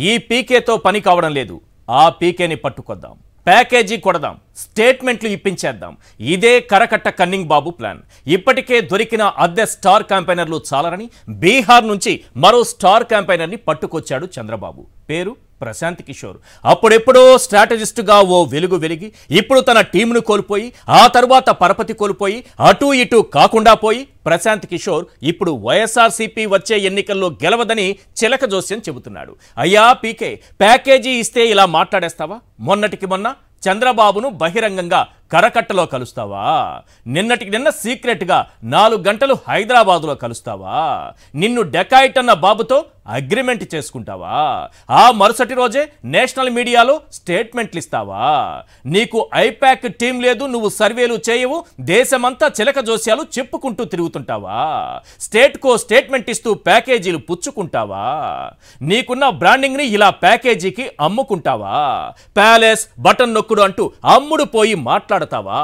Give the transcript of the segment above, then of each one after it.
ఈ పీకేతో పని కావడం లేదు. ఆ పీకేని పట్టుకొద్దాం, ప్యాకేజీ కొడదాం, స్టేట్మెంట్లు ఇప్పించేద్దాం. ఇదే కరకట్ట కన్నింగ్ బాబు ప్లాన్. ఇప్పటికే దొరికిన అద్దె స్టార్ క్యాంపెయినర్లు చాలరని బీహార్ నుంచి మరో స్టార్ క్యాంపెయినర్ని పట్టుకొచ్చాడు చంద్రబాబు. పేరు ప్రశాంత్ కిషోర్. అప్పుడెప్పుడో స్ట్రాటజిస్టుగా ఓ వెలుగు వెలిగి ఇప్పుడు తన టీంను కోల్పోయి ఆ తరువాత పరపతి కోల్పోయి అటూ ఇటూ కాకుండా పోయి ప్రశాంత్ కిషోర్ ఇప్పుడు వైఎస్ఆర్సీపీ వచ్చే ఎన్నికల్లో గెలవదని చిలక జోస్యం చెబుతున్నాడు. అయ్యా పీకే, ప్యాకేజీ ఇస్తే ఇలా మాట్లాడేస్తావా? మొన్నటికి మొన్న చంద్రబాబును బహిరంగంగా కరకట్టలో కలుస్తావా? నిన్నటికి నిన్న సీక్రెట్గా 4 గంటలు హైదరాబాదులో కలుస్తావా? నిన్ను డెకాయిట్ అన్న బాబుతో అగ్రిమెంట్ చేసుకుంటావా? ఆ మరుసటి రోజే నేషనల్ మీడియాలో స్టేట్మెంట్లు ఇస్తావా? నీకు ఐపాక్ టీం లేదు, నువ్వు సర్వేలు చేయవు, దేశమంతా చిలక జోస్యాలు చెప్పుకుంటూ తిరుగుతుంటావా? స్టేట్కో స్టేట్మెంట్ ఇస్తూ ప్యాకేజీలు పుచ్చుకుంటావా? నీకున్న బ్రాండింగ్ని ఇలా ప్యాకేజీకి అమ్ముకుంటావా? ప్యాలెస్, బటన్ నొక్కుడు అంటూ అమ్ముడు పోయి మాట్లాడతావా?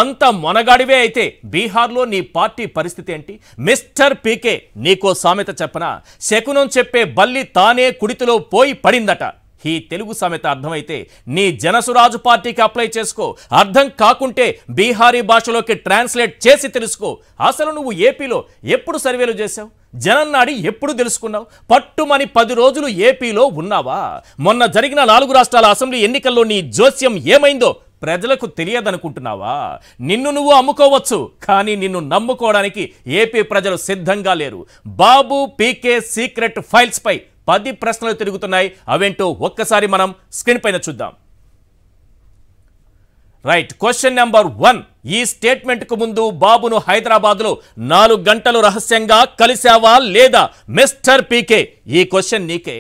అంత మొనగాడివే అయితే బీహార్లో నీ పార్టీ పరిస్థితి ఏంటి? మిస్టర్ పీకే, నీకో సామెత చెప్పనా? శకునం చెప్పే బల్లి తానే కుడితిలో పోయి పడిందట. ఈ తెలుగు సామెత అర్థమైతే నీ జనసురాజు పార్టీకి అప్లై చేసుకో. అర్థం కాకుంటే బీహారీ భాషలోకి ట్రాన్స్లేట్ చేసి తెలుసుకో. అసలు నువ్వు ఏపీలో ఎప్పుడు సర్వేలు చేశావు? జనం నాడి ఎప్పుడు తెలుసుకున్నావు? పట్టుమని 10 రోజులు ఏపీలో ఉన్నావా? మొన్న జరిగిన 4 రాష్ట్రాల అసెంబ్లీ ఎన్నికల్లో నీ జోస్యం ఏమైందో ప్రజలకు తెలియదనుకుంటున్నావా? నిన్ను నువ్వు అమ్ముకోవచ్చు, కానీ నిన్ను నమ్ముకోవడానికి ఏపీ ప్రజలు సిద్ధంగా లేరు. బాబు పీకే సీక్రెట్ ఫైల్స్ పై 10 ప్రశ్నలు తిరుగుతున్నాయి. అవేంటో ఒక్కసారి మనం స్క్రీన్ పైన చూద్దాం. Right, question number 1. ఈ స్టేట్మెంట్ కు ముందు బాబును హైదరాబాద్లో 4 గంటలు రహస్యంగా కలిశావా లేదా? మిస్టర్ పీకే, ఈ క్వశ్చన్ నీకే.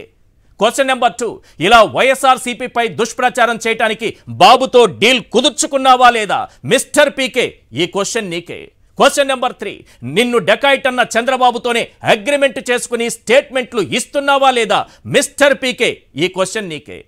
Question number 2. ఇలా వైఎస్ఆర్సీపీపై దుష్ప్రచారం చేయడానికి బాబుతో డీల్ కుదుర్చుకున్నావా లేదా? మిస్టర్ పీకే, ఈ క్వశ్చన్ నీకే. Question number 3. నిన్ను డెకాయిట్ అన్న చంద్రబాబుతోనే అగ్రిమెంట్ చేసుకుని స్టేట్మెంట్లు ఇస్తున్నావా లేదా? మిస్టర్ పీకే, ఈ క్వశ్చన్ నీకే.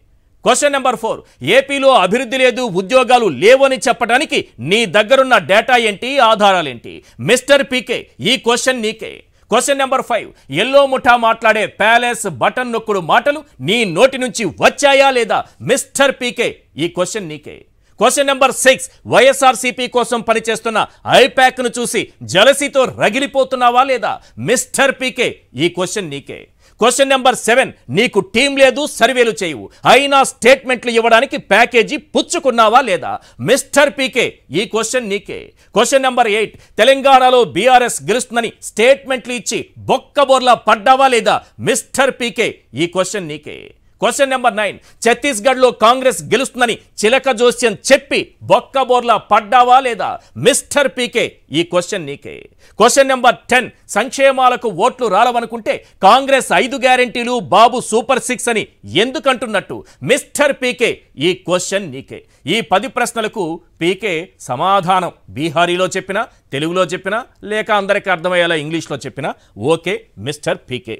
Question number 4. ఏపీలో అభివృద్ధి లేదు, ఉద్యోగాలు లేవని చెప్పడానికి నీ దగ్గరున్న డేటా ఏంటి, ఆధారాలేంటి? మిస్టర్ పీకే, ఈ క్వశ్చన్ నీకే. Question number 5. ఎల్లో ముఠా మాట్లాడే ప్యాలెస్, బటన్ నొక్కుడు మాటలు నీ నోటి నుంచి వచ్చాయా లేదా? మిస్టర్ పీకే, ఈ క్వశ్చన్ నీకే. Question number 6. వైఎస్ఆర్సీపీ కోసం పనిచేస్తున్న ఐపాక్ ను చూసి జలసీతో రగిలిపోతున్నావా లేదా? మిస్టర్ పీకే, ఈ క్వశ్చన్ నీకే. Question number 7. నీకు టీం లేదు, సర్వేలు చేయవు, అయినా స్టేట్మెంట్లు ఇవ్వడానికి ప్యాకేజీ పుచ్చుకున్నావా లేదా? మిస్టర్ పీకే, ఈ క్వశ్చన్ నీకే. Question number 8. తెలంగాణలో బీఆర్ఎస్ గెలుస్తుందని స్టేట్మెంట్లు ఇచ్చి బొక్కబోర్లా పడ్డావా లేదా? మిస్టర్ పీకే, ఈ క్వశ్చన్ నీకే. Question number 9. ఛత్తీస్గఢ్లో కాంగ్రెస్ గెలుస్తుందని చిలక జోస్యం చెప్పి బొక్కబోర్లా పడ్డావా లేదా? మిస్టర్ పీకే, ఈ క్వశ్చన్ నీకే. Question number 10. సంక్షేమాలకు ఓట్లు రాలవనుకుంటే కాంగ్రెస్ 5 గ్యారెంటీలు, బాబు సూపర్ 6 అని ఎందుకంటున్నట్టు? మిస్టర్ పీకే, ఈ క్వశ్చన్ నీకే. ఈ 10 ప్రశ్నలకు పీకే సమాధానం బీహారీలో చెప్పినా, తెలుగులో చెప్పినా, లేక అందరికీ అర్థమయ్యేలా ఇంగ్లీష్లో చెప్పినా ఓకే మిస్టర్ పీకే.